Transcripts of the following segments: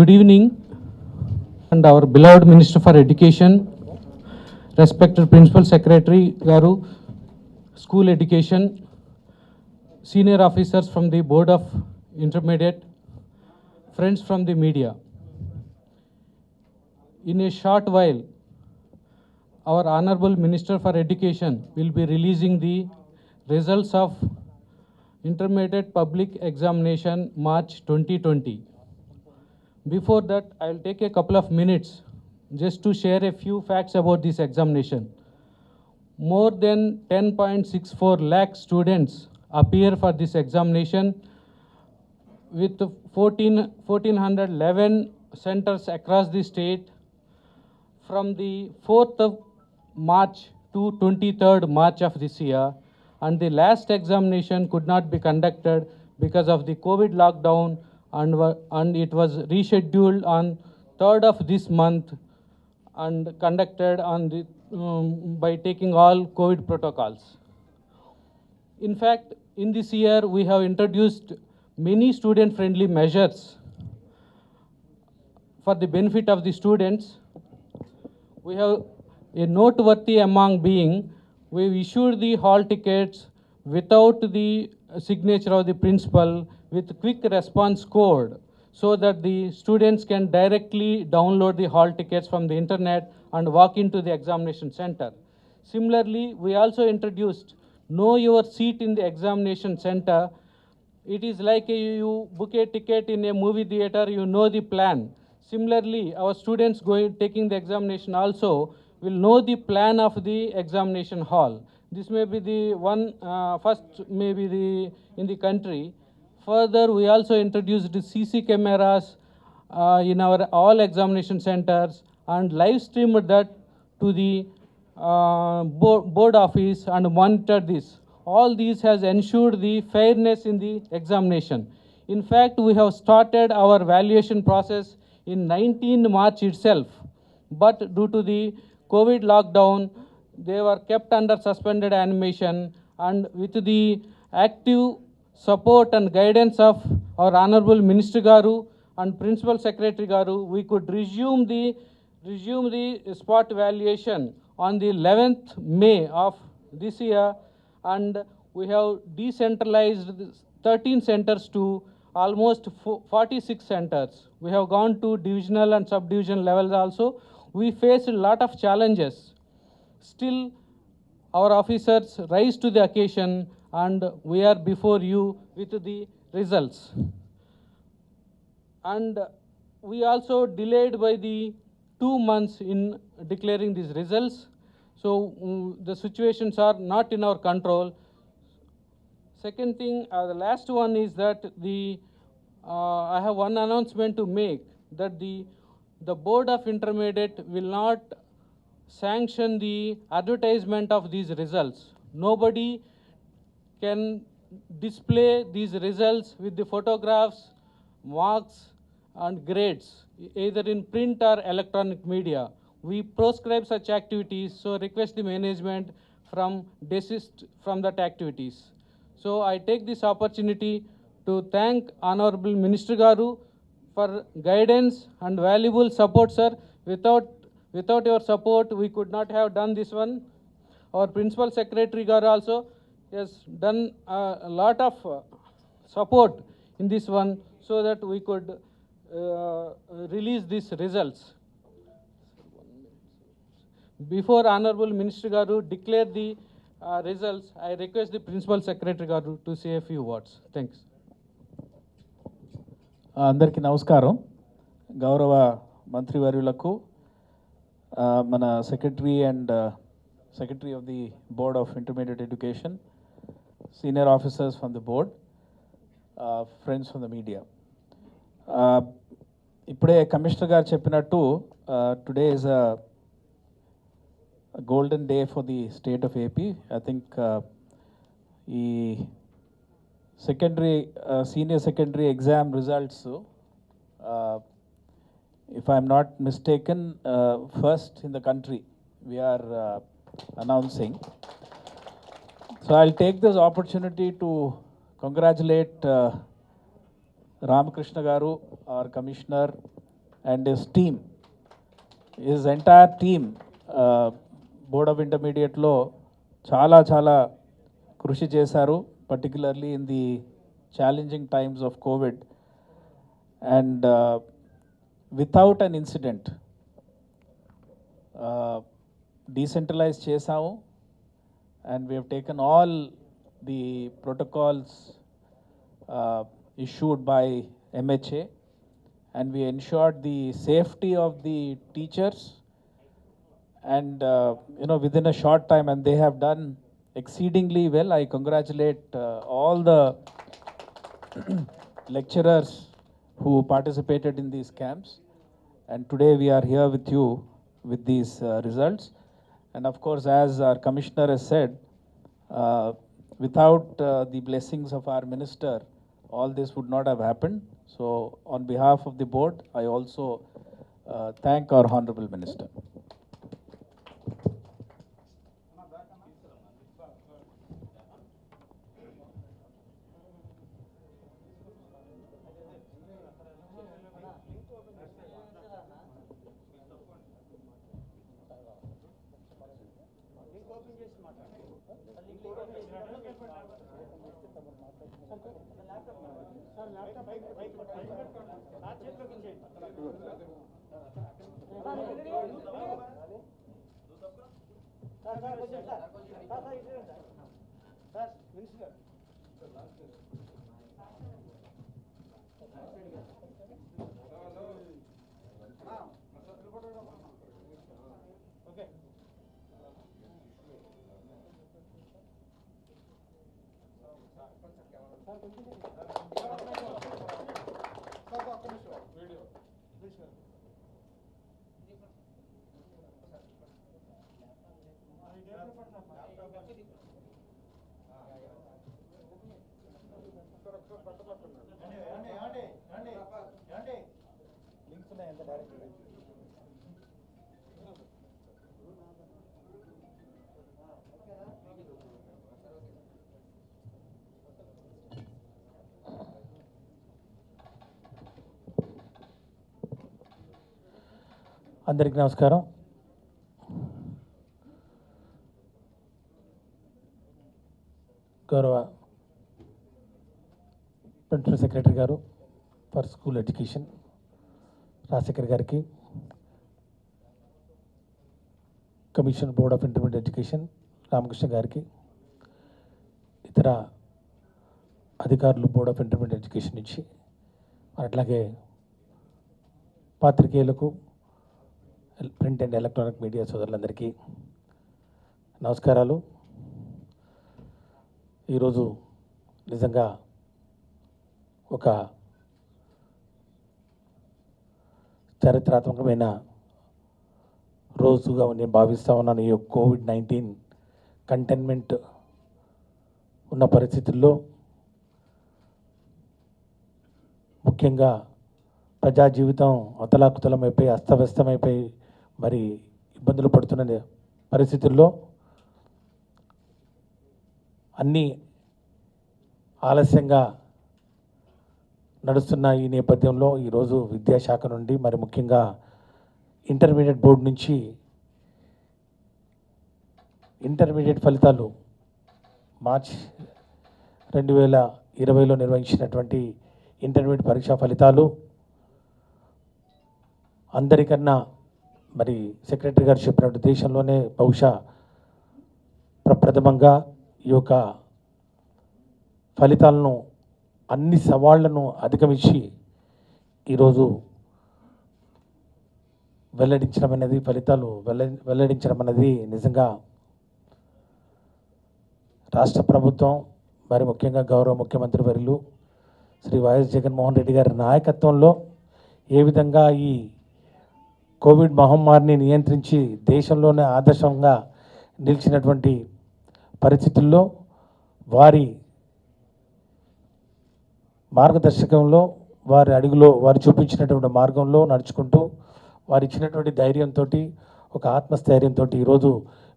Good evening, and our beloved Minister for Education, respected Principal Secretary Garu, School Education, senior officers from the Board of Intermediate, friends from the media. In a short while, our Honorable Minister for Education will be releasing the results of Intermediate Public Examination March 2020. Before that, I'll take a couple of minutes just to share a few facts about this examination. More than 10.64 lakh students appear for this examination with 1411 centers across the state from the 4th of March to 23rd March of this year, and the last examination could not be conducted because of the COVID lockdown, and it was rescheduled on 3rd of this month and conducted on the, by taking all COVID protocols. In fact, in this year, we have introduced many student-friendly measures for the benefit of the students. We have a noteworthy among being, we issued the hall tickets without the signature of the principal with quick response code so that the students can directly download the hall tickets from the internet and walk into the examination center. Similarly, we also introduced know your seat in the examination center. It is like you book a ticket in a movie theater, you know the plan. Similarly, our students taking the examination also will know the plan of the examination hall. This may be the one first maybe in the country. Further, we also introduced CC cameras in our all examination centers and live streamed that to the board office and monitored this. All these has ensured the fairness in the examination. In fact, we have started our valuation process in 19 March itself, but due to the COVID lockdown, they were kept under suspended animation, and with the active support and guidance of our Honorable Minister Garu and Principal Secretary Garu, we could resume the spot valuation on the 11th May of this year, and we have decentralized 13 centers to almost 46 centers. We have gone to divisional and sub-division levels also. We faced a lot of challenges. Still, our officers rise to the occasion, and we are before you with the results. And we also delayed by the 2 months in declaring these results. So the situations are not in our control. Second thing, the last one is that I have one announcement to make, that the Board of Intermediate will not sanction the advertisement of these results. Nobody can display these results with the photographs, marks, and grades, either in print or electronic media. We proscribe such activities, so request the management from desist from that activities. So I take this opportunity to thank Honorable Minister Garu for guidance and valuable support, sir. Without your support, we could not have done this one. Our Principal Secretary Garu also has done a lot of support in this one so that we could release these results. Before Honorable Minister Garu declare the results, I request the Principal Secretary Garu to say a few words. Thanks. అందరికీ నమస్కారం. గౌరవ మంత్రివర్యులకు, మన secretary and secretary of the board of intermediate education, senior officers from the board, friends from the media. ఇప్పుడే commissioner గారు చెప్పినట్టు today is a golden day for the state of AP. I think ఈ secondary senior secondary exam results, if I am not mistaken, first in the country we are announcing. So I'll take this opportunity to congratulate Ramakrishna Garu, our commissioner, and his team, his entire team, Board of Intermediate లో చాలా కృషి చేశారు, particularly in the challenging times of COVID, and without an incident decentralized చేసాము, and we have taken all the protocols issued by MHA, and we ensured the safety of the teachers, and within a short time, and they have done exceedingly well. I congratulate all the lecturers who participated in these camps, and today we are here with you with these results. And of course, as our commissioner has said, without the blessings of our minister, all this would not have happened. So on behalf of the board, I also thank our honorable minister. అందరికీ నమస్కారం. గౌరవ principal secretary గారు for school education Rajasekhar గారికి, commission board of intermediate education Ramakrishna గారికి, ఇతర అధికారులు board of intermediate education నుంచి, అట్లాగే పాత్రికేయులకు, ప్రింట్ అండ్ ఎలక్ట్రానిక్ మీడియా సోదరులందరికీ నమస్కారాలు. ఈరోజు నిజంగా ఒక చారిత్రాత్మకమైన రోజుగా నేను భావిస్తూ ఉన్నాను. ఈ కోవిడ్-19 కంటైన్మెంట్ ఉన్న పరిస్థితుల్లో ముఖ్యంగా ప్రజా జీవితం అతలాకుతలమైపోయి అస్తవ్యస్తమైపోయి మరి ఇబ్బందులు పడుతున్న పరిస్థితుల్లో అన్నీ ఆలస్యంగా నడుస్తున్న ఈ నేపథ్యంలో ఈరోజు విద్యాశాఖ నుండి మరి ముఖ్యంగా ఇంటర్మీడియట్ బోర్డు నుంచి ఇంటర్మీడియట్ ఫలితాలు మార్చ్ 2020లో నిర్వహించినటువంటి ఇంటర్మీడియట్ పరీక్షా ఫలితాలు అందరికన్నా మరి సెక్రటరీ గారు చెప్పినట్టు దేశంలోనే బహుశా ప్రప్రథమంగా ఈ యొక్క ఫలితాలను అన్ని సవాళ్లను అధిగమించి ఈరోజు వెల్లడించడం అనేది వెల్లడించడం అనేది నిజంగా రాష్ట్ర ప్రభుత్వం మరి ముఖ్యంగా గౌరవ ముఖ్యమంత్రి వర్యులు శ్రీ వైఎస్ జగన్మోహన్ రెడ్డి గారి నాయకత్వంలో ఏ విధంగా ఈ కోవిడ్ మహమ్మారిని నియంత్రించి దేశంలోనే ఆదర్శంగా నిలిచినటువంటి పరిస్థితుల్లో వారి మార్గదర్శకంలో వారి అడుగులో వారు చూపించినటువంటి మార్గంలో నడుచుకుంటూ వారు ఇచ్చినటువంటి ధైర్యంతో ఒక ఆత్మస్థైర్యంతో ఈరోజు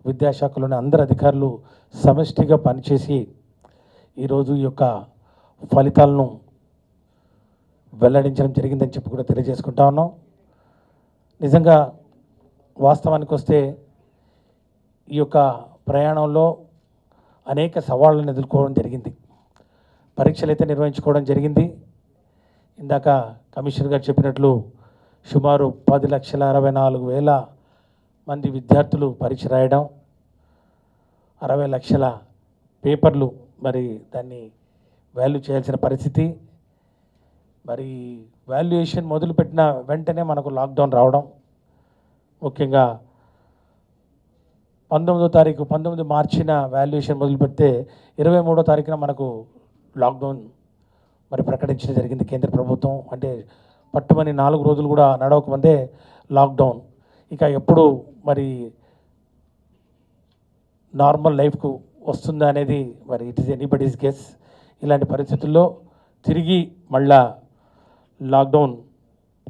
విద్యాశాఖలోని అందరు అధికారులు సమిష్టిగా పనిచేసి ఈరోజు ఈ యొక్క ఫలితాలను వెల్లడించడం జరిగిందని చెప్పి కూడా తెలియజేసుకుంటా ఉన్నాం. నిజంగా వాస్తవానికి వస్తే ఈ యొక్క ప్రయాణంలో అనేక సవాళ్ళను ఎదుర్కోవడం జరిగింది. పరీక్షలు అయితే నిర్వహించుకోవడం జరిగింది. ఇందాక కమిషనర్ గారు చెప్పినట్లు సుమారు 10,64,000 మంది విద్యార్థులు పరీక్ష రాయడం, 60 లక్షల పేపర్లు మరి దాన్ని వాల్యూ చేయాల్సిన పరిస్థితి. మరి వాల్యుయేషన్ మొదలుపెట్టిన వెంటనే మనకు లాక్డౌన్ రావడం, ముఖ్యంగా 19 మార్చిన వాల్యుయేషన్ మొదలుపెడితే 23వ తారీఖున మనకు లాక్డౌన్ మరి ప్రకటించడం జరిగింది కేంద్ర ప్రభుత్వం. అంటే పట్టుమని 4 రోజులు కూడా నడవకముందే లాక్డౌన్. ఇక ఎప్పుడు మరి నార్మల్ లైఫ్కు వస్తుందా అనేది మరి ఇట్ ఈస్ ఎనీబడీస్ గెస్. ఇలాంటి పరిస్థితుల్లో తిరిగి మళ్ళా లాక్డౌన్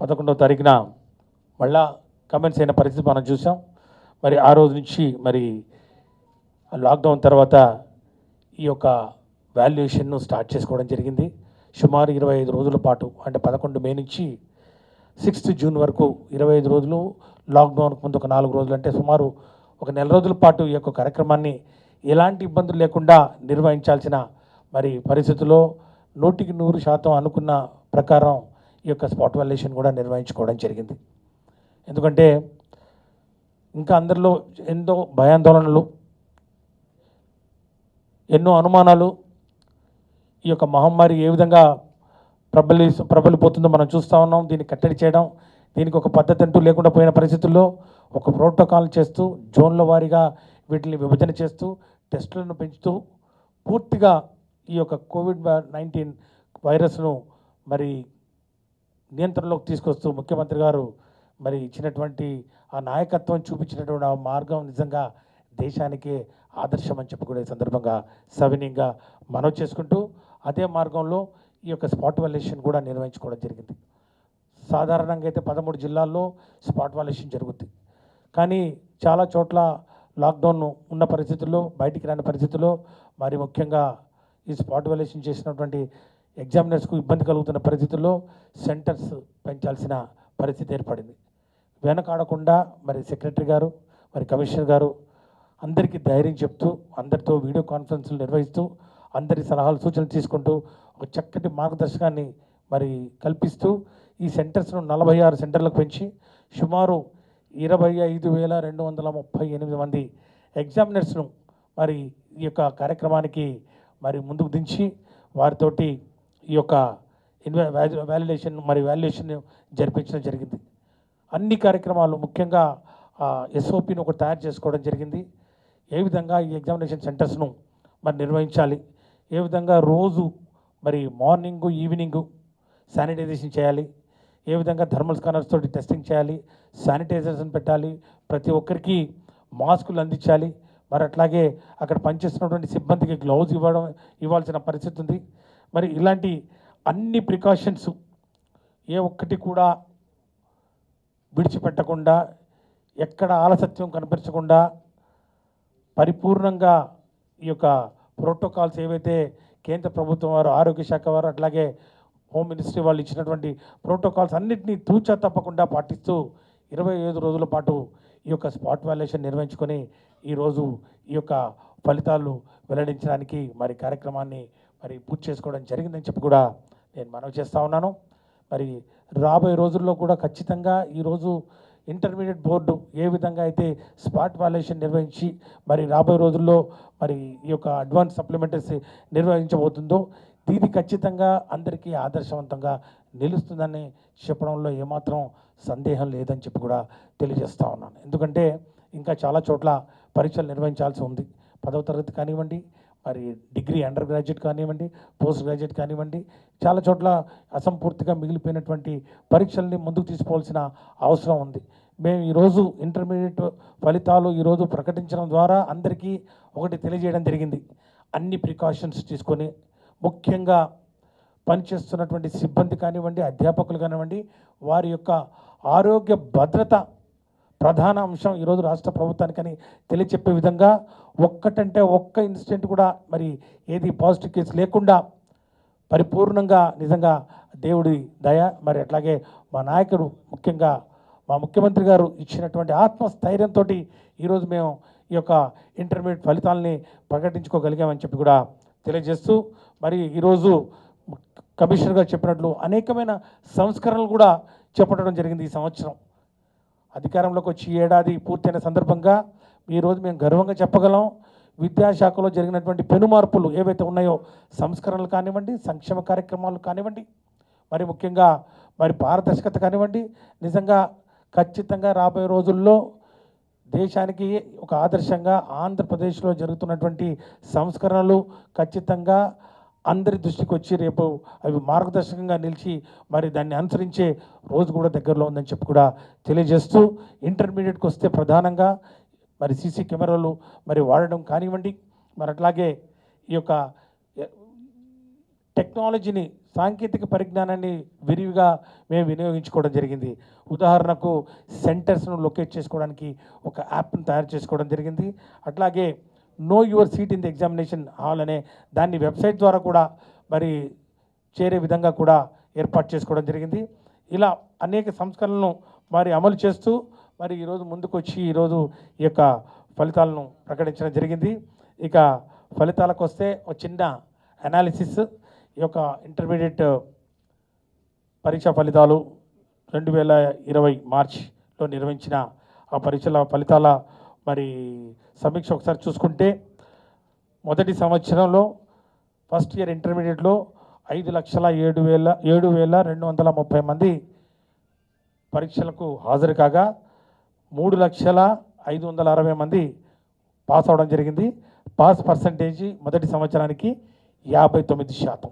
11వ తారీఖున మళ్ళా కమెంట్స్ అయిన పరిస్థితి మనం చూసాం. మరి ఆ రోజు నుంచి మరి లాక్డౌన్ తర్వాత ఈ యొక్క వాల్యుయేషన్ను స్టార్ట్ చేసుకోవడం జరిగింది. సుమారు 25 రోజుల పాటు, అంటే 11 మే నుంచి 6 జూన్ వరకు 25 రోజులు, లాక్డౌన్కు ముందు ఒక 4 రోజులు, అంటే సుమారు ఒక నెల రోజుల పాటు ఈ యొక్క కార్యక్రమాన్ని ఎలాంటి ఇబ్బందులు లేకుండా నిర్వహించాల్సిన మరి పరిస్థితుల్లో 100% అనుకున్న ప్రకారం ఈ యొక్క స్పాట్ వాల్యుయేషన్ కూడా నిర్వహించుకోవడం జరిగింది. ఎందుకంటే ఇంకా అందరిలో ఎంతో భయాందోళనలు, ఎన్నో అనుమానాలు, ఈ యొక్క మహమ్మారి ఏ విధంగా ప్రబలిపోతుందో మనం చూస్తూ ఉన్నాం. దీన్ని కట్టడి చేయడం, దీనికి ఒక పద్ధతి అంటూ లేకుండా పోయిన పరిస్థితుల్లో ఒక ప్రోటోకాల్ చేస్తూ, జోన్ల వారీగా వీటిని విభజన చేస్తూ, టెస్టులను పెంచుతూ పూర్తిగా ఈ యొక్క కోవిడ్-19 వైరస్ను మరి నియంత్రణలోకి తీసుకొస్తూ ముఖ్యమంత్రి గారు మరి ఇచ్చినటువంటి ఆ నాయకత్వం, చూపించినటువంటి ఆ మార్గం నిజంగా దేశానికే ఆదర్శం అని చెప్పి కూడా ఈ సందర్భంగా సవినీయంగా మనవి చేసుకుంటూ, అదే మార్గంలో ఈ యొక్క స్పాట్ వాల్యుయేషన్ కూడా నిర్వహించుకోవడం జరిగింది. సాధారణంగా అయితే 13 జిల్లాల్లో స్పాట్ వాల్యుయేషన్ జరుగుతుంది. కానీ చాలా చోట్ల లాక్డౌన్ ఉన్న పరిస్థితుల్లో, బయటికి రాని పరిస్థితుల్లో, మరి ముఖ్యంగా ఈ స్పాట్ వాల్యుయేషన్ చేసినటువంటి ఎగ్జామినర్స్కు ఇబ్బంది కలుగుతున్న పరిస్థితుల్లో సెంటర్స్ పెంచాల్సిన పరిస్థితి ఏర్పడింది. వెనకాడకుండా మరి సెక్రటరీ గారు, మరి కమిషనర్ గారు అందరికీ ధైర్యం చెప్తూ, అందరితో వీడియో కాన్ఫరెన్స్లు నిర్వహిస్తూ, అందరి సలహాలు సూచనలు తీసుకుంటూ ఒక చక్కటి మార్గదర్శకాన్ని మరి కల్పిస్తూ ఈ సెంటర్స్ను 46 సెంటర్లకు పెంచి సుమారు 25,238 మంది ఎగ్జామినర్స్ను మరి ఈ యొక్క కార్యక్రమానికి మరి ముందుకు దించి వారితోటి ఈ యొక్క వాల్యుయేషన్ జరిపించడం జరిగింది. అన్ని కార్యక్రమాలు, ముఖ్యంగా ఎస్ఓపిని ఒకటి తయారు చేసుకోవడం జరిగింది. ఏ విధంగా ఈ ఎగ్జామినేషన్ సెంటర్స్ను మరి నిర్వహించాలి, ఏ విధంగా రోజు మరి మార్నింగు ఈవినింగు శానిటైజేషన్ చేయాలి, ఏ విధంగా థర్మల్ స్కానర్స్ తోటి టెస్టింగ్ చేయాలి, శానిటైజర్స్ని పెట్టాలి, ప్రతి ఒక్కరికి మాస్కులు అందించాలి, మరి అట్లాగే అక్కడ పనిచేస్తున్నటువంటి సిబ్బందికి గ్లౌజ్ ఇవ్వాల్సిన పరిస్థితి ఉంది. మరి ఇలాంటి అన్ని ప్రికాషన్స్ ఏ ఒక్కటి కూడా విడిచిపెట్టకుండా, ఎక్కడ ఆలస్యం కనిపించకుండా పరిపూర్ణంగా ఈ యొక్క ప్రోటోకాల్స్ ఏవైతే కేంద్ర ప్రభుత్వం వారు, ఆరోగ్య శాఖ వారు, అట్లాగే హోమ్ మినిస్ట్రీ వాళ్ళు ఇచ్చినటువంటి ప్రోటోకాల్స్ అన్నింటినీ తూచా తప్పకుండా పాటిస్తూ 25 రోజుల పాటు ఈ యొక్క స్పాట్ వాల్యుయేషన్ నిర్వహించుకొని ఈరోజు ఈ యొక్క ఫలితాలు వెల్లడించడానికి మరి కార్యక్రమాన్ని మరి పూర్తి చేసుకోవడం జరిగిందని చెప్పి కూడా నేను మనవి చేస్తూ ఉన్నాను. మరి రాబోయే రోజుల్లో కూడా ఖచ్చితంగా ఈరోజు ఇంటర్మీడియట్ బోర్డు ఏ విధంగా అయితే స్పాట్ వాల్యుయేషన్ నిర్వహించి మరి రాబోయే రోజుల్లో మరి ఈ యొక్క అడ్వాన్స్ సప్లిమెంటరీస్ నిర్వహించబోతుందో ఇది ఖచ్చితంగా అందరికీ ఆదర్శవంతంగా నిలుస్తుందని చెప్పడంలో ఏమాత్రం సందేహం లేదని చెప్పి కూడా తెలియజేస్తూ ఉన్నాను. ఎందుకంటే ఇంకా చాలా చోట్ల పరీక్షలు నిర్వహించాల్సి ఉంది. 10వ తరగతి కానివ్వండి, మరి డిగ్రీ అండర్ గ్రాడ్యుయేట్ కానివ్వండి, పోస్ట్ గ్రాడ్యుయేట్ కానివ్వండి, చాలా చోట్ల అసంపూర్తిగా మిగిలిపోయినటువంటి పరీక్షల్ని ముందుకు తీసుకోవాల్సిన అవసరం ఉంది. మేము ఈరోజు ఇంటర్మీడియట్ ఫలితాలు ఈరోజు ప్రకటించడం ద్వారా అందరికీ ఒకటి తెలియజేయడం జరిగింది. అన్ని ప్రికాషన్స్ తీసుకొని, ముఖ్యంగా పనిచేస్తున్నటువంటి సిబ్బంది కానివ్వండి, అధ్యాపకులు కానివ్వండి, వారి యొక్క ఆరోగ్య భద్రత ప్రధాన అంశం ఈరోజు రాష్ట్ర ప్రభుత్వానికని తెలియచెప్పే విధంగా ఒక్కటంటే ఒక్క ఇన్సిడెంట్ కూడా మరి ఏది పాజిటివ్ కేసు లేకుండా పరిపూర్ణంగా నిజంగా దేవుడి దయ, మరి అట్లాగే మా నాయకుడు ముఖ్యంగా మా ముఖ్యమంత్రి గారు ఇచ్చినటువంటి ఆత్మస్థైర్యంతో ఈరోజు మేము ఈ యొక్క ఇంటర్మీడియట్ ఫలితాలని ప్రకటించుకోగలిగామని చెప్పి కూడా తెలియజేస్తూ, మరి ఈరోజు కమిషనర్ గారు చెప్పినట్లు అనేకమైన సంస్కరణలు కూడా చేపట్టడం జరిగింది. ఈ సంవత్సరం అధికారంలోకి వచ్చి ఏడాది పూర్తయిన సందర్భంగా ఈరోజు మేము గర్వంగా చెప్పగలం, విద్యాశాఖలో జరిగినటువంటి పెను మార్పులు ఏవైతే ఉన్నాయో, సంస్కరణలు కానివ్వండి, సంక్షేమ కార్యక్రమాలు కానివ్వండి, మరి ముఖ్యంగా మరి పారదర్శకత కానివ్వండి, నిజంగా ఖచ్చితంగా రాబోయే రోజుల్లో దేశానికి ఒక ఆదర్శంగా ఆంధ్రప్రదేశ్లో జరుగుతున్నటువంటి సంస్కరణలు ఖచ్చితంగా అందరి దృష్టికి వచ్చి రేపు అవి మార్గదర్శకంగా నిలిచి మరి దాన్ని అనుసరించే రోజు కూడా దగ్గరలో ఉందని చెప్పి కూడా తెలియజేస్తూ, ఇంటర్మీడియట్కి వస్తే ప్రధానంగా మరి సీసీ కెమెరాలు మరి వాడడం కానివ్వండి, మరి అట్లాగే ఈ యొక్క టెక్నాలజీని, సాంకేతిక పరిజ్ఞానాన్ని విరివిగా మేము వినియోగించుకోవడం జరిగింది. ఉదాహరణకు సెంటర్స్ను లొకేట్ చేసుకోవడానికి ఒక యాప్ను తయారు చేసుకోవడం జరిగింది. అట్లాగే know your seat in the examination hall అనే దాన్ని వెబ్సైట్ ద్వారా కూడా మరి చేరే విధంగా కూడా ఏర్పాటు చేసుకోవడం జరిగింది. ఇలా అనేక సంస్కరణలను మరి అమలు చేస్తూ మరి ఈరోజు ముందుకు వచ్చి ఈరోజు ఈ యొక్క ఫలితాలను ప్రకటించడం జరిగింది. ఇక ఫలితాలకు వస్తే ఒక చిన్న అనాలిసిస్, ఈ యొక్క ఇంటర్మీడియట్ పరీక్షా ఫలితాలు 2020 మార్చిలో నిర్వహించిన ఆ పరీక్షల ఫలితాల మరి సమీక్ష ఒకసారి చూసుకుంటే, మొదటి సంవత్సరంలో ఫస్ట్ ఇయర్ ఇంటర్మీడియట్లో 5,07,230 మంది పరీక్షలకు హాజరు కాగా 3,05,60 మంది పాస్ అవడం జరిగింది. పాస్ పర్సంటేజీ మొదటి సంవత్సరానికి 59%.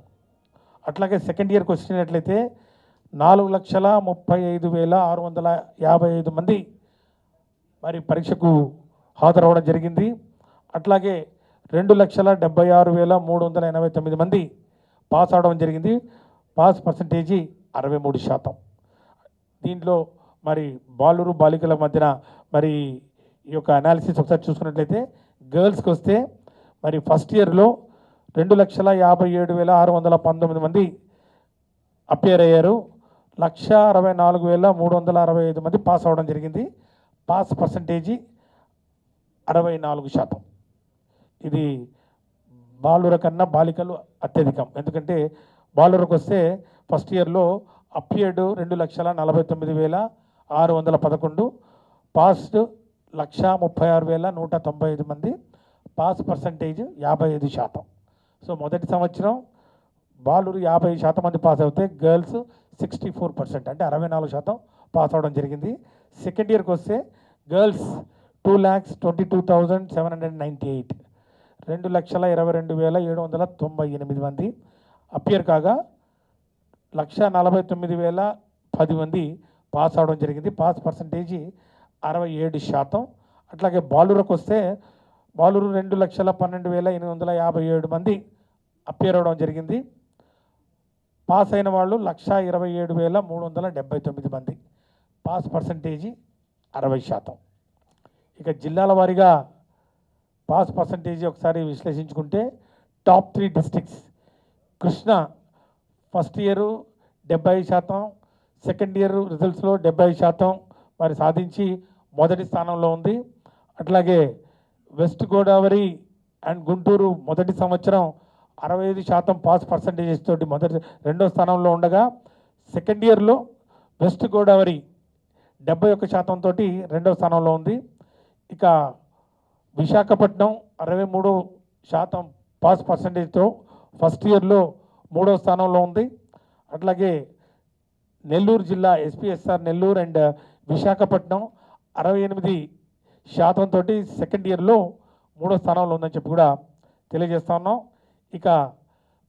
అట్లాగే సెకండ్ ఇయర్కి వచ్చినట్లయితే 4,35,655 మంది మరి పరీక్షకు హాజరవడం జరిగింది. అట్లాగే 2,76,389 మంది పాస్ అవడం జరిగింది. Pass percentage 63%. దీంట్లో మరి బాలురు బాలికల మధ్యన మరి ఈ యొక్క అనాలిసిస్ ఒకసారి చూసుకున్నట్లయితే, గర్ల్స్కి వస్తే మరి ఫస్ట్ ఇయర్లో 2,57,619 మంది అపియర్ అయ్యారు. 1,64,365 మంది పాస్ అవ్వడం జరిగింది. Pass percentage 64%. ఇది బాలుర కన్నా బాలికలు అత్యధికం. ఎందుకంటే బాలురకు వస్తే ఫస్ట్ ఇయర్లో అపియర్డ్ 2,49,611, పాస్డ్ 1,36,195 మంది. Pass percentage 55%. సో మొదటి సంవత్సరం బాలురు 50% మంది పాస్ అవుతే గర్ల్స్ 64%, అంటే 64% పాస్ అవడం జరిగింది. సెకండ్ ఇయర్కి వస్తే గర్ల్స్ 2,22,798, 2,22,798 మంది అపియర్ కాగా 1,49,010 మంది పాస్ అవడం జరిగింది. Pass percentage 67%. అట్లాగే బాలురకు వస్తే బాలురు 2,12,857 మంది అపియర్ అవ్వడం జరిగింది. పాస్ అయిన వాళ్ళు 1,27,379 మంది. Pass percentage 60%. ఇక జిల్లాల వారీగా పాస్ పర్సంటేజీ ఒకసారి విశ్లేషించుకుంటే, top 3 districts: Krishna first year 70%, second year రిజల్ట్స్లో 70% మరి సాధించి మొదటి స్థానంలో ఉంది. అట్లాగే వెస్ట్ గోదావరి అండ్ గుంటూరు మొదటి సంవత్సరం 65% పాస్ పర్సంటేజెస్ తోటి రెండో స్థానంలో ఉండగా, సెకండ్ ఇయర్లో వెస్ట్ గోదావరి 71% తోటి రెండో స్థానంలో ఉంది. ఇక విశాఖపట్నం 63% పాస్ పర్సంటేజ్తో ఫస్ట్ ఇయర్లో మూడో స్థానంలో ఉంది. అట్లాగే నెల్లూరు జిల్లా ఎస్పీఎస్ఆర్ నెల్లూరు అండ్ విశాఖపట్నం 68% తోటి సెకండ్ ఇయర్లో మూడో స్థానంలో ఉందని చెప్పి కూడా తెలియజేస్తా ఉన్నాం. ఇక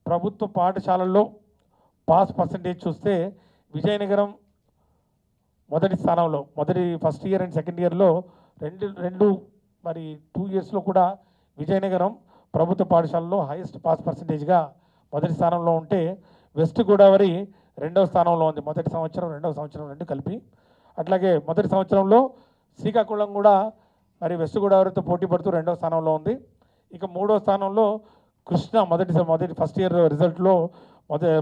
ప్రభుత్వ పాఠశాలల్లో పాస్ పర్సంటేజ్ చూస్తే విజయనగరం మొదటి స్థానంలో, ఫస్ట్ ఇయర్ అండ్ సెకండ్ ఇయర్లో రెండు మరి 2 ఇయర్స్లో కూడా విజయనగరం ప్రభుత్వ పాఠశాలలో హైయెస్ట్ పాస్ పర్సంటేజ్గా మొదటి స్థానంలో ఉంటే, వెస్ట్ గోదావరి రెండవ స్థానంలో ఉంది. మొదటి సంవత్సరం రెండవ సంవత్సరం రెండు కలిపి. అట్లాగే మొదటి సంవత్సరంలో శ్రీకాకుళం కూడా మరి వెస్ట్ గోదావరితో పోటీ పడుతూ రెండవ స్థానంలో ఉంది. ఇక మూడో స్థానంలో కృష్ణ మొదటి ఫస్ట్ ఇయర్ రిజల్ట్లో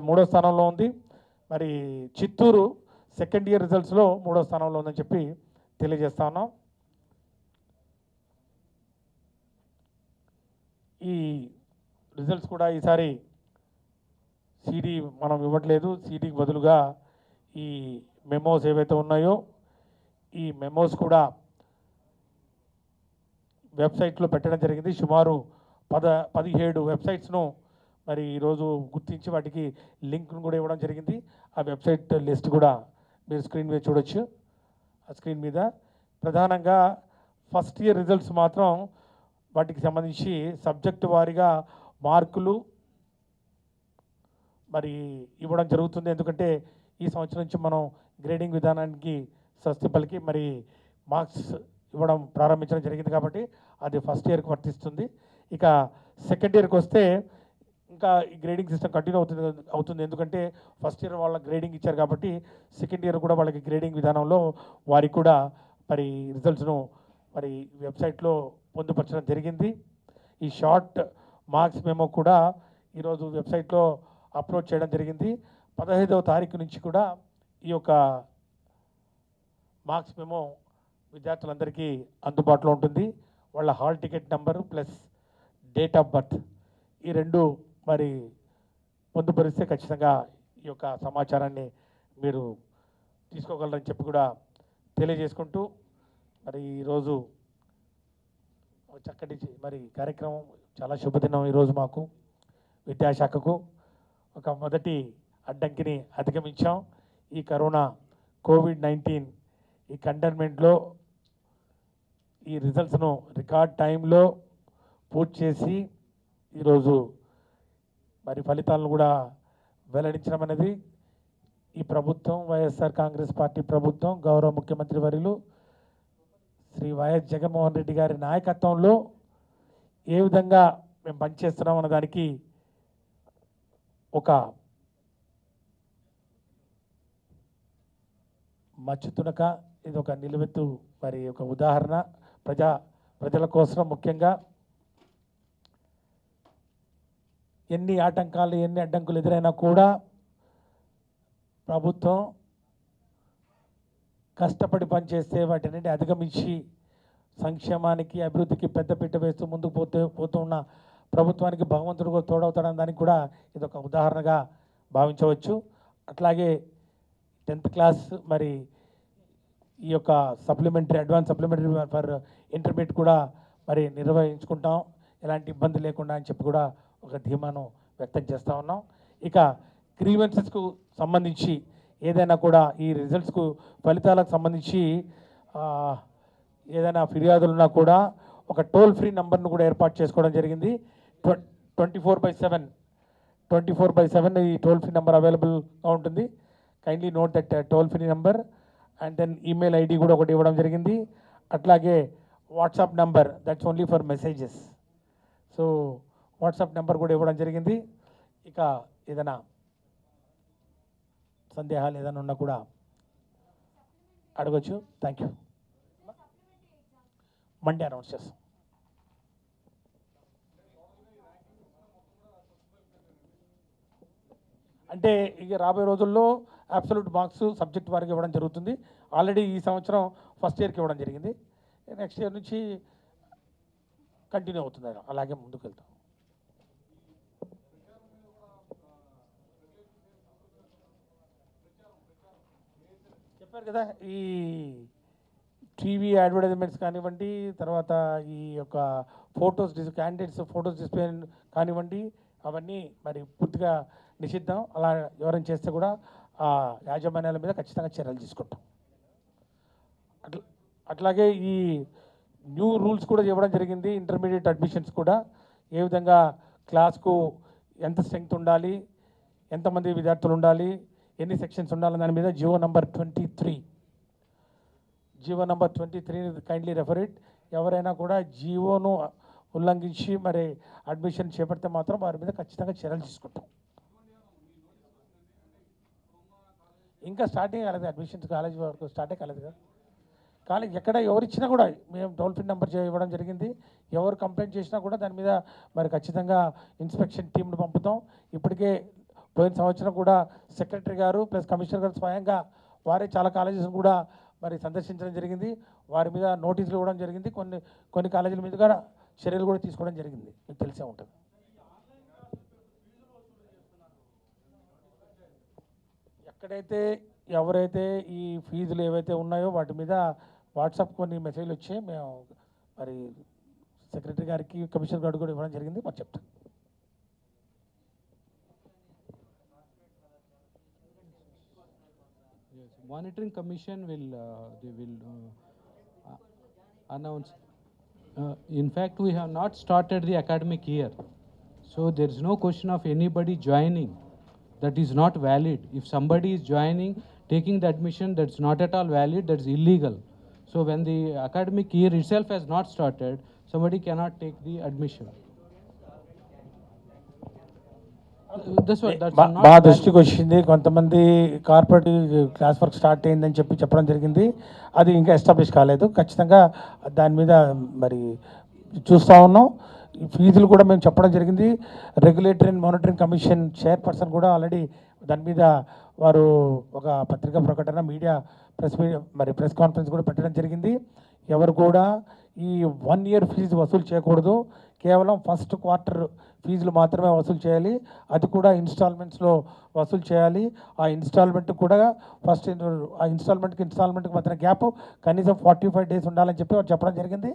మూడో స్థానంలో ఉంది. మరి చిత్తూరు సెకండ్ ఇయర్ రిజల్ట్స్లో 3వ స్థానంలో ఉందని చెప్పి తెలియజేస్తా ఉన్నాం. ఈ రిజల్ట్స్ కూడా ఈసారి సీడీ మనం ఇవ్వట్లేదు. సీడీకి బదులుగా ఈ మెమోస్ ఏవైతే ఉన్నాయో ఈ మెమోస్ కూడా వెబ్సైట్లో పెట్టడం జరిగింది. సుమారు 17 వెబ్సైట్స్ను మరి ఈరోజు గుర్తించి వాటికి లింక్ను కూడా ఇవ్వడం జరిగింది. ఆ వెబ్సైట్ లిస్ట్ కూడా మీరు స్క్రీన్ మీద చూడొచ్చు. ఆ స్క్రీన్ మీద ప్రధానంగా ఫస్ట్ ఇయర్ రిజల్ట్స్ మాత్రం వాటికి సంబంధించి సబ్జెక్టు వారీగా మార్కులు మరి ఇవ్వడం జరుగుతుంది. ఎందుకంటే ఈ సంవత్సరం నుంచి మనం గ్రేడింగ్ విధానానికి స్వస్తి పలికి మరి మార్క్స్ ఇవ్వడం ప్రారంభించడం జరిగింది కాబట్టి అది ఫస్ట్ ఇయర్కి వర్తిస్తుంది. ఇక సెకండ్ ఇయర్కి వస్తే ఇంకా ఈ గ్రేడింగ్ సిస్టమ్ కంటిన్యూ అవుతుంది. ఎందుకంటే ఫస్ట్ ఇయర్ వాళ్ళ గ్రేడింగ్ ఇచ్చారు కాబట్టి సెకండ్ ఇయర్ కూడా వాళ్ళకి గ్రేడింగ్ విధానంలో వారికి కూడా మరి రిజల్ట్స్ను మరి వెబ్సైట్లో పొందుపరచడం జరిగింది. ఈ షార్ట్ మార్క్స్ మెమో కూడా ఈరోజు వెబ్సైట్లో అప్లోడ్ చేయడం జరిగింది. 15వ తారీఖు నుంచి కూడా ఈ యొక్క మార్క్స్ మెమో విద్యార్థులందరికీ అందుబాటులో ఉంటుంది. వాళ్ళ hall ticket number plus date of birth ఈ రెండు మరి పొందుపరిస్తే ఖచ్చితంగా ఈ యొక్క సమాచారాన్ని మీరు తీసుకోగలరని చెప్పి కూడా తెలియజేసుకుంటూ మరి ఈరోజు చక్కటి మరి కార్యక్రమం చాలా శుభదినం ఈరోజు మాకు విద్యాశాఖకు. ఒక మొదటి అడ్డంకిని అధిగమించాం. ఈ కరోనా కోవిడ్-19 ఈ కంటైన్మెంట్లో ఈ రిజల్ట్స్ను రికార్డ్ టైంలో పూర్తి చేసి ఈరోజు మరి ఫలితాలను కూడా వెల్లడించడం అనేది ఈ ప్రభుత్వం వైఎస్ఆర్ కాంగ్రెస్ పార్టీ ప్రభుత్వం గౌరవ ముఖ్యమంత్రి వర్యులు శ్రీ వైఎస్ జగన్మోహన్ రెడ్డి గారి నాయకత్వంలో ఏ విధంగా మేము పనిచేస్తున్నాం అన్న దానికి ఒక మచ్చుతునక ఇది ఒక నిలువెత్తు మరి ఒక ఉదాహరణ. ప్రజల కోసం ముఖ్యంగా ఎన్ని ఆటంకాలు ఎన్ని అడ్డంకులు ఎదురైనా కూడా ప్రభుత్వం కష్టపడి పనిచేస్తే వాటిని అధిగమించి సంక్షేమానికి అభివృద్ధికి పెద్దపీట వేస్తూ ముందుకు పోతూ ఉన్న ప్రభుత్వానికి భగవంతుడు కూడా తోడవుతాడని దానికి కూడా ఇది ఒక ఉదాహరణగా భావించవచ్చు. అట్లాగే 10th క్లాస్ మరి ఈ యొక్క supplementary advance supplementary for intermediate కూడా మరి నిర్వహించుకుంటాం ఎలాంటి ఇబ్బంది లేకుండా అని చెప్పి కూడా ఒక ధీమాను వ్యక్తం చేస్తూ ఉన్నాం. ఇక గ్రీవెన్సెస్కు సంబంధించి ఏదైనా కూడా ఈ రిజల్ట్స్కు ఫలితాలకు సంబంధించి ఏదైనా ఫిర్యాదులు ఉన్నా కూడా ఒక టోల్ ఫ్రీ నెంబర్ను కూడా ఏర్పాటు చేసుకోవడం జరిగింది. 24/7 ఈ టోల్ ఫ్రీ నెంబర్ అవైలబుల్గా ఉంటుంది. Kindly note that toll free number and then email ID కూడా ఒకటి ఇవ్వడం జరిగింది. అట్లాగే WhatsApp number that's only for messages. So WhatsApp number కూడా ఇవ్వడం జరిగింది. ఇక ఏదైనా సందేహాలు ఏదైనా ఉన్నా కూడా అడగచ్చు. Thank you. మండే అనౌన్స్ చేస్తాం. అంటే ఇక రాబోయే రోజుల్లో అబ్సల్యూట్ మార్క్స్ సబ్జెక్ట్ వారికి ఇవ్వడం జరుగుతుంది. ఆల్రెడీ ఈ సంవత్సరం ఫస్ట్ ఇయర్కి ఇవ్వడం జరిగింది. నెక్స్ట్ ఇయర్ నుంచి కంటిన్యూ అవుతుంది. అలాగే ముందుకు వెళ్తాం. చెప్పారు కదా ఈ టీవీ అడ్వర్టైజ్మెంట్స్ కానివ్వండి, తర్వాత ఈ యొక్క క్యాండిడేట్స్ ఫొటోస్ డిస్ప్లే కానివ్వండి, అవన్నీ మరి పూర్తిగా నిషిద్ధం. అలా ఎవరైనా చేస్తే కూడా ఆ యాజమాన్యాల మీద ఖచ్చితంగా చర్యలు తీసుకుంటాం. అట్లాగే ఈ న్యూ రూల్స్ కూడా ఇవ్వడం జరిగింది. ఇంటర్మీడియట్ అడ్మిషన్స్ కూడా ఏ విధంగా క్లాస్కు ఎంత స్ట్రెంగ్త్ ఉండాలి, ఎంతమంది విద్యార్థులు ఉండాలి, ఎన్ని సెక్షన్స్ ఉండాలని దాని మీద GO number 23 kindly refer it. ఎవరైనా కూడా జీవోను ఉల్లంఘించి మరి అడ్మిషన్ చేపడితే మాత్రం వారి మీద ఖచ్చితంగా చర్యలు తీసుకుంటాం. ఇంకా స్టార్టింగ్ కాలేదు, అడ్మిషన్స్ కాలేజ్ వరకు స్టార్టే కాలేదు కదా. కాలేజ్ ఎక్కడ ఎవరు ఇచ్చినా కూడా మేము టోల్ ఫ్రీ నెంబర్ ఇవ్వడం జరిగింది. ఎవరు కంప్లైంట్ చేసినా కూడా దాని మీద మరి ఖచ్చితంగా ఇన్స్పెక్షన్ టీంను పంపుతాం. ఇప్పటికే పోయిన సంవత్సరం కూడా సెక్రటరీ గారు ప్లస్ కమిషనర్ గారు స్వయంగా వారే చాలా కాలేజెస్ కూడా మరి సందర్శించడం జరిగింది. వారి మీద నోటీసులు ఇవ్వడం జరిగింది. కొన్ని కాలేజీల మీద కూడా చర్యలు కూడా తీసుకోవడం జరిగింది. మీకు తెలిసే ఉంటుంది. ఎక్కడైతే ఎవరైతే ఈ ఫీజులు ఏవైతే ఉన్నాయో వాటి మీద వాట్సాప్ కొన్ని మెసేజ్లు వచ్చాయి. మేము మరి సెక్రటరీ గారికి కమిషనర్ గారికి కూడా ఇవ్వడం జరిగింది. మరి చెప్తాను. Yes, monitoring commission will they will announce. In fact, we have not started the academic year, so there is no question of anybody joining. That is not valid. If somebody is joining, taking the admission, that's not at all valid. That's illegal. So when the academic year itself has not started, somebody cannot take the admission. That's what. That's not మా valid. దృష్టికి వచ్చింది, కొంతమంది corporate class work start అయిందని చెప్పడం జరిగింది. అది ఇంకా establish కాలేదు. ఖచ్చితంగా దాని మీద మరి చూస్తూ ఉన్నాం. ఈ ఫీజులు కూడా మేము చెప్పడం జరిగింది. Regulatory and monitoring commission chairperson కూడా ఆల్రెడీ దాని మీద వారు ఒక పత్రికా ప్రకటన ప్రెస్ కాన్ఫరెన్స్ కూడా పెట్టడం జరిగింది. ఎవరు కూడా ఈ 1 year ఫీజు వసూలు చేయకూడదు. కేవలం ఫస్ట్ క్వార్టర్ ఫీజులు మాత్రమే వసూలు చేయాలి. అది కూడా ఇన్స్టాల్మెంట్స్లో వసూలు చేయాలి. ఆ ఇన్స్టాల్మెంట్ కూడా ఆ ఇన్స్టాల్మెంట్కి మధ్యన గ్యాప్ కనీసం 45 days ఉండాలని చెప్పి వారు చెప్పడం జరిగింది.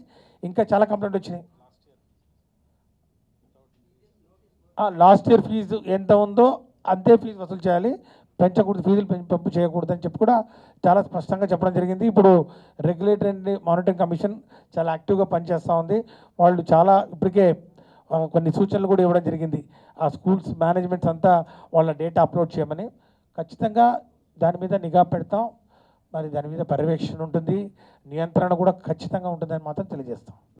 ఇంకా చాలా కంప్లైంట్ వచ్చినాయి. లాస్ట్ ఇయర్ ఫీజు ఎంత ఉందో అంతే ఫీజు వసూలు చేయాలి, పెంచకూడదు, ఫీజులు పెంపు చేయకూడదు అని చెప్పి కూడా చాలా స్పష్టంగా చెప్పడం జరిగింది. ఇప్పుడు రెగ్యులేటరీ అండ్ మానిటరింగ్ కమిషన్ చాలా యాక్టివ్గా పనిచేస్తూ ఉంది. వాళ్ళు చాలా ఇప్పటికే కొన్ని సూచనలు కూడా ఇవ్వడం జరిగింది. ఆ స్కూల్స్ మేనేజ్మెంట్స్ అంతా వాళ్ళ డేటా అప్లోడ్ చేయమని. ఖచ్చితంగా దాని మీద నిఘా పెడతాం. మరి దాని మీద పర్యవేక్షణ ఉంటుంది, నియంత్రణ కూడా ఖచ్చితంగా ఉంటుందని మాత్రం తెలియజేస్తాం.